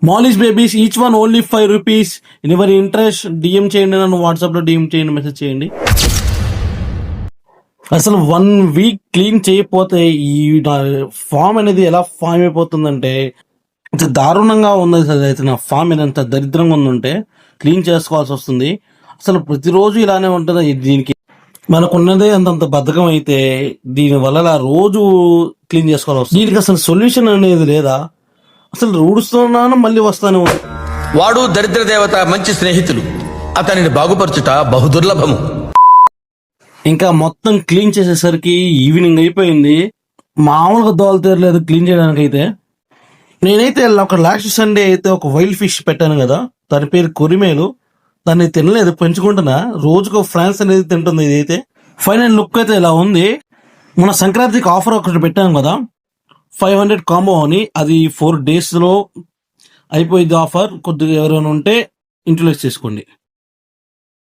మాలిష్ babies each one only ₹5. In ఎవరి interest DM చేయండి, నన్ను వాట్సాప్లో డిఎం చేయండి, మెసేజ్ చేయండి. అసలు 1 వీక్ క్లీన్ చేయకపోతే ఈ ఫామ్ అనేది ఎలా ఫామ్ అయిపోతుందంటే ఇంత దారుణంగా ఉంది. అసలు అయితే నా ఫామ్ ఎంత దరిద్రంగా ఉందంటే క్లీన్ చేసుకోవాల్సి వస్తుంది. అసలు ప్రతిరోజు ఇలానే ఉంటుంది. దీనికి మనకున్నదే అంతంత బద్ధకం అయితే దీనివల్ల రోజు క్లీన్ చేసుకోవాల్సి వస్తుంది. దీనికి అసలు సొల్యూషన్ అనేది లేదా? అసలు ఊడుస్తున్నాను మళ్ళీ వస్తానే ఉంది. వాడు దరిద్ర దేవత మంచి స్నేహితులు, అతనిని బాగుపరచుట బహుదుర్లభము. ఇంకా మొత్తం క్లీన్ చేసేసరికి ఈవినింగ్ అయిపోయింది. మామూలుగా దోల తీరలేదు క్లీన్ చేయడానికి అయితే. నేనైతే ఒక లాస్ట్ సండే అయితే ఒక వైల్డ్ ఫిష్ పెట్టాను కదా, దాని పేరు కొరిమేలు. దాన్ని తినలేదు, పెంచుకుంటున్నా. రోజుకు ఫ్రాన్స్ అనేది తింటుంది. ఇదైతే ఫైనల్ లుక్ అయితే ఇలా ఉంది. మన సంక్రాంతికి ఆఫర్ ఒకటి పెట్టాను కదా, 500 కాంబో అని. అది 4 days లో అయిపోయింది ఆఫర్. కొద్దిగా ఎవరైనా ఉంటే యూటిలైజ్ చేసుకోండి.